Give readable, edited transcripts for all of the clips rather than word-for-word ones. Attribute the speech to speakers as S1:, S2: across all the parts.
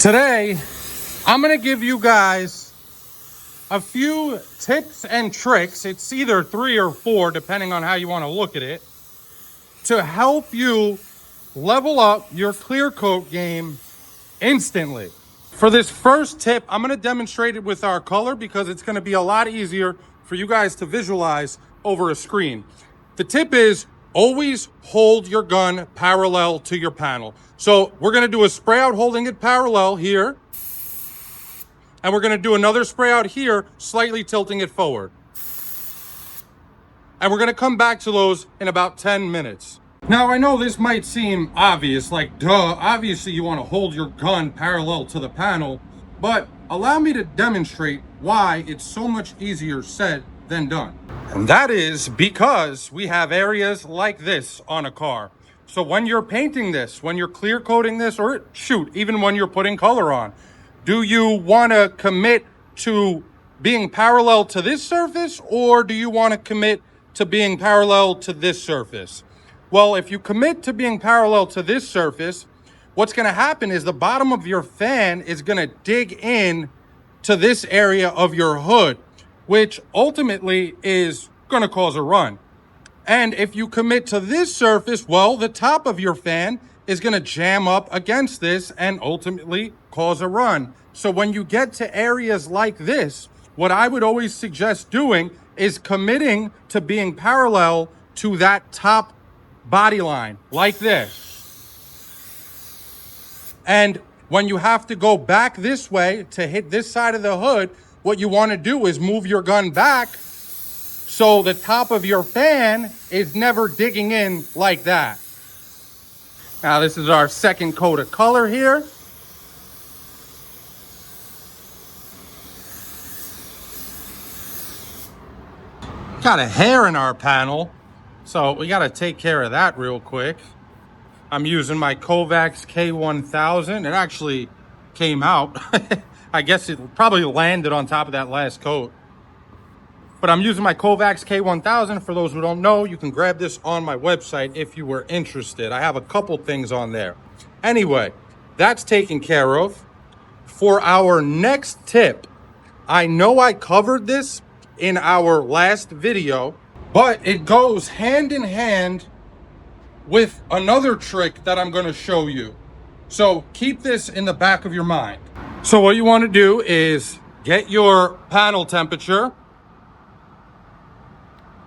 S1: Today, I'm gonna give you guys a few tips and tricks. It's either 3 or 4, depending on how you want to look at it, to help you level up your clear coat game instantly. For this first tip, I'm gonna demonstrate it with our color because it's gonna be a lot easier for you guys to visualize over a screen. The tip is always hold your gun parallel to your panel. So we're gonna do a spray out holding it parallel here. And we're gonna do another spray out here, slightly tilting it forward. And we're gonna come back to those in about 10 minutes. Now, I know this might seem obvious, like, duh, obviously you wanna hold your gun parallel to the panel, but allow me to demonstrate why it's so much easier said than done. And that is because we have areas like this on a car. So when you're painting this, when you're clear coating this, or shoot, even when you're putting color on, do you want to commit to being parallel to this surface, or do you want to commit to being parallel to this surface? Well, if you commit to being parallel to this surface, what's going to happen is the bottom of your fan is going to dig in to this area of your hood, which ultimately is going to cause a run. And if you commit to this surface, well, the top of your fan is going to jam up against this and ultimately cause a run. So when you get to areas like this, what I would always suggest doing is committing to being parallel to that top body line, like this. And when you have to go back this way to hit this side of the hood, what you want to do is move your gun back so the top of your fan is never digging in like that. Now, this is our second coat of color here. Got a hair in our panel, so we got to take care of that real quick. I'm using my Kovacs K1000. It actually came out. I guess it probably landed on top of that last coat. But I'm using my Kovacs K1000. For those who don't know, you can grab this on my website if you were interested. I have a couple things on there. Anyway, that's taken care of. For our next tip, I know I covered this in our last video, but it goes hand in hand with another trick that I'm going to show you. So keep this in the back of your mind. So what you want to do is get your panel temperature.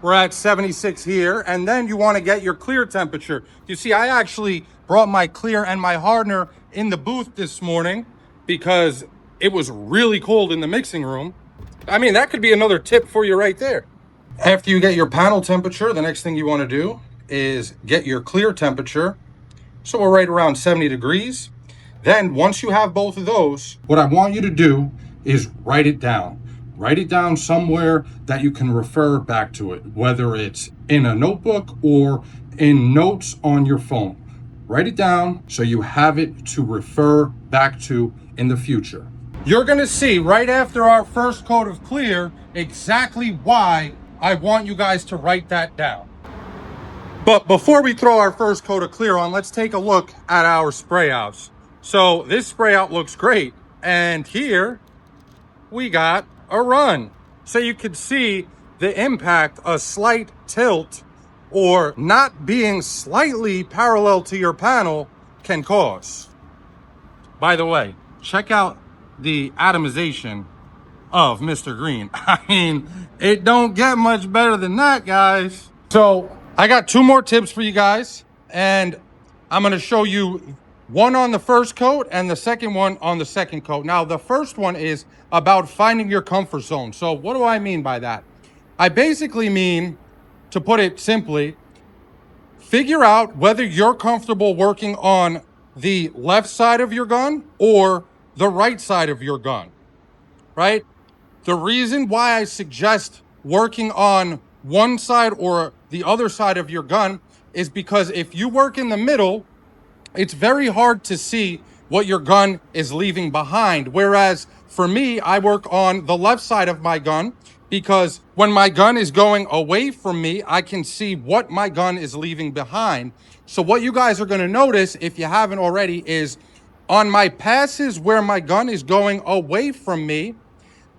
S1: We're at 76 here, and then you want to get your clear temperature. You see, I actually brought my clear and my hardener in the booth this morning because it was really cold in the mixing room. I mean, that could be another tip for you right there. After you get your panel temperature, the next thing you want to do is get your clear temperature. So we're right around 70 degrees. Then once you have both of those, what I want you to do is write it down. Write it down somewhere that you can refer back to it, whether it's in a notebook or in notes on your phone. Write it down so you have it to refer back to in the future. You're gonna see right after our first coat of clear exactly why I want you guys to write that down. But before we throw our first coat of clear on, let's take a look at our spray outs. So this spray out looks great. And here we got a run. So you could see the impact a slight tilt or not being slightly parallel to your panel can cause. By the way, check out the atomization of Mr. Green. I mean, it don't get much better than that, guys. So I got 2 more tips for you guys, and I'm going to show you one on the first coat and the second one on the second coat. Now, the first one is about finding your comfort zone. So what do I mean by that? I basically mean, to put it simply, figure out whether you're comfortable working on the left side of your gun or the right side of your gun, right? The reason why I suggest working on one side or the other side of your gun is because if you work in the middle, it's very hard to see what your gun is leaving behind. Whereas for me, I work on the left side of my gun because when my gun is going away from me, I can see what my gun is leaving behind. So what you guys are going to notice, if you haven't already, is On my passes where my gun is going away from me,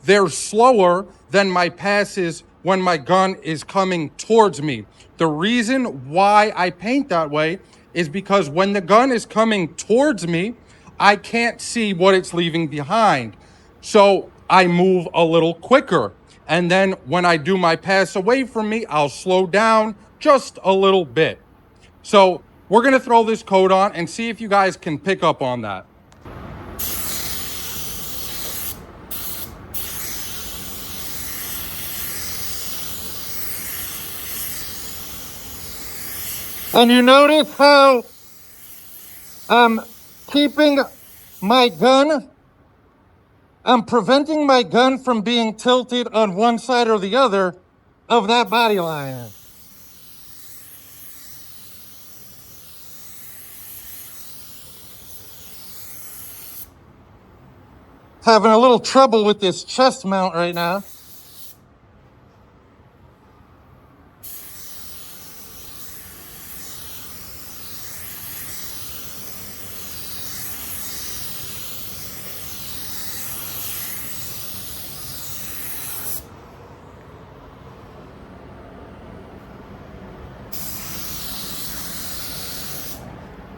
S1: they're slower than my passes when my gun is coming towards me. The reason why I paint that way is because when the gun is coming towards me, I can't see what it's leaving behind. So I move a little quicker. And then when I do my pass away from me, I'll slow down just a little bit. So we're going to throw this coat on and see if you guys can pick up on that. And you notice how I'm keeping my gun, I'm preventing my gun from being tilted on one side or the other of that body line. Having a little trouble with this chest mount right now.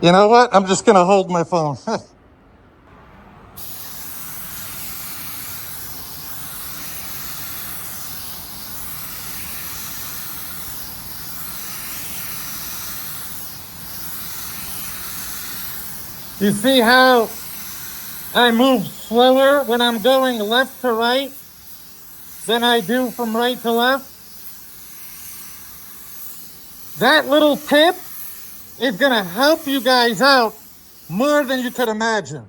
S1: You know what? I'm just gonna hold my phone. You see how I move slower when I'm going left to right than I do from right to left? That little tip is gonna help you guys out more than you could imagine.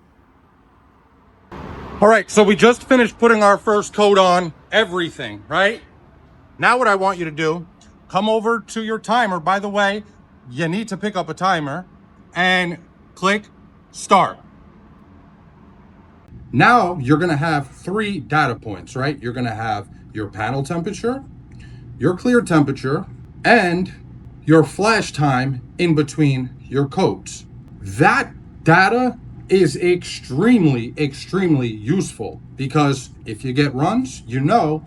S1: All right, so we just finished putting our first coat on everything, right? Now what I want you to do, come over to your timer. By the way, you need to pick up a timer and click start. Now you're gonna have 3 data points, right? You're gonna have your panel temperature, your clear temperature, and your flash time in between your coats. That data is extremely useful because if you get runs, you know,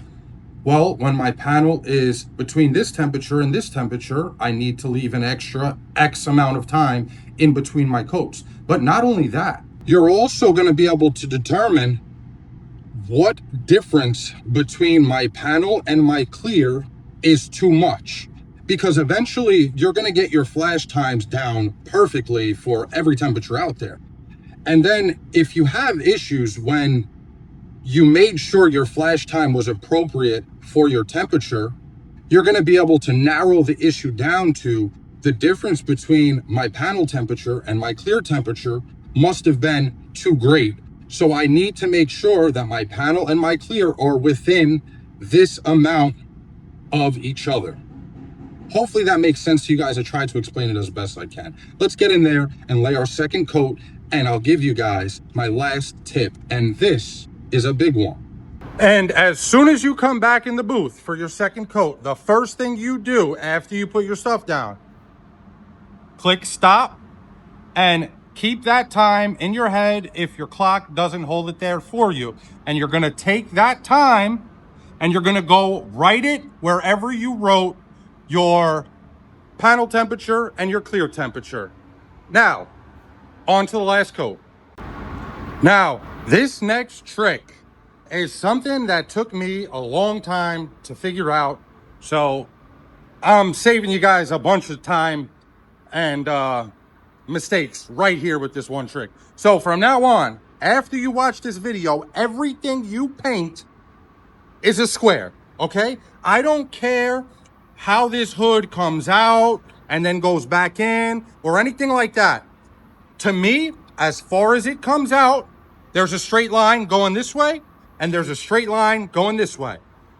S1: well, when my panel is between this temperature and this temperature, I need to leave an extra X amount of time in between my coats. But not only that, you're also going to be able to determine what difference between my panel and my clear is too much. Because eventually you're going to get your flash times down perfectly for every temperature out there. And then if you have issues when you made sure your flash time was appropriate for your temperature, you're going to be able to narrow the issue down to the difference between my panel temperature and my clear temperature must have been too great. So I need to make sure that my panel and my clear are within this amount of each other. Hopefully that makes sense to you guys. I tried to explain it as best I can. Let's get in there and lay our second coat, and I'll give you guys my last tip. And this is a big one. And as soon as you come back in the booth for your second coat, the first thing you do after you put your stuff down, click stop and keep that time in your head if your clock doesn't hold it there for you. And you're going to take that time and you're going to go write it wherever you wrote your panel temperature and your clear temperature. Now, on to the last coat. Now, this next trick is something that took me a long time to figure out. So I'm saving you guys a bunch of time and mistakes right here with this one trick. So from now on, after you watch this video, everything you paint is a square, okay? I don't care how this hood comes out and then goes back in or anything like that. To me, as far as it comes out, there's a straight line going this way and there's a straight line going this way.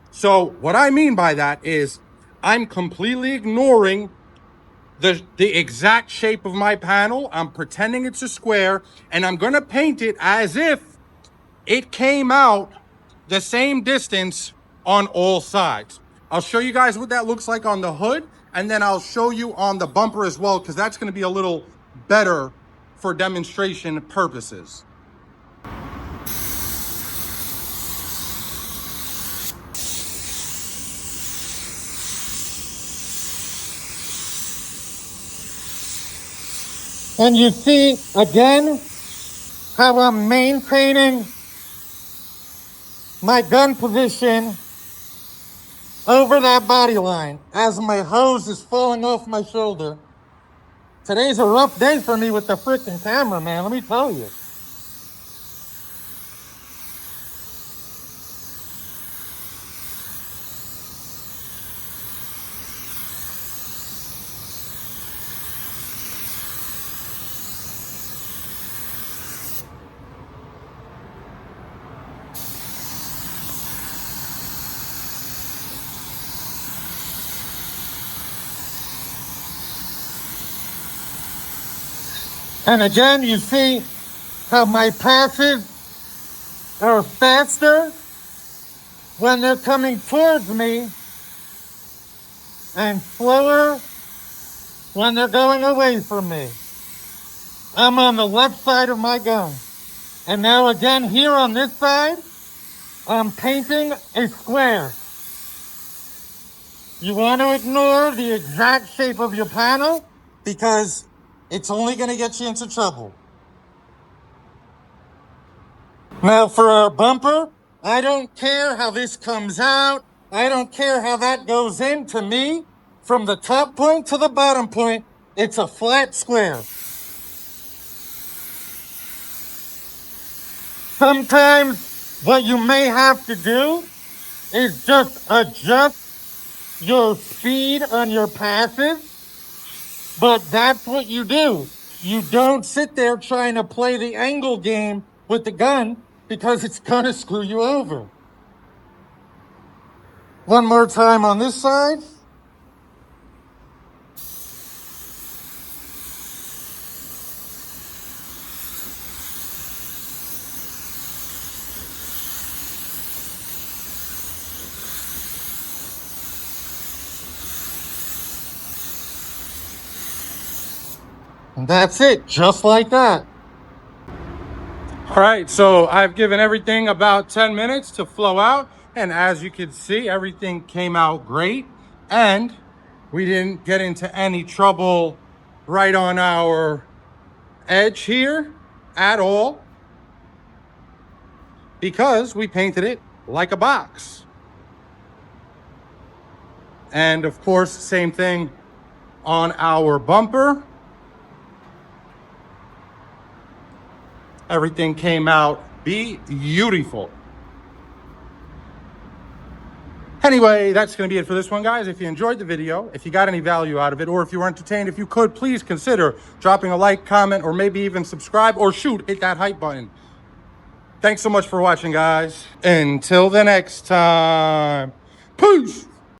S1: So what I mean by that is I'm completely ignoring the exact shape of my panel. I'm pretending it's a square and I'm gonna paint it as if it came out the same distance on all sides. I'll show you guys what that looks like on the hood, and then I'll show you on the bumper as well, because that's going to be a little better for demonstration purposes. And you see, again, how I'm maintaining my gun position over that body line as my hose is falling off my shoulder. Today's a rough day for me with the freaking camera, man, let me tell you. And again, you see how my passes are faster when they're coming towards me and slower when they're going away from me. I'm on the left side of my gun. And now again, here on this side, I'm painting a square. You want to ignore the exact shape of your panel because it's only going to get you into trouble. Now for our bumper, I don't care how this comes out. I don't care how that goes in. To me, from the top point to the bottom point, it's a flat square. Sometimes what you may have to do is just adjust your speed on your passes, but that's what you do. You don't sit there trying to play the angle game with the gun because it's gonna screw you over. One more time on this side. And that's it, just like that. All right, so I've given everything about 10 minutes to flow out. And as you can see, everything came out great. And we didn't get into any trouble right on our edge here at all because we painted it like a box. And of course, same thing on our bumper. Everything came out beautiful. Anyway, that's going to be it for this one, guys. If you enjoyed the video, if you got any value out of it, or if you were entertained, if you could, please consider dropping a like, comment, or maybe even subscribe, or shoot, hit that hype button. Thanks so much for watching, guys. Until the next time, peace.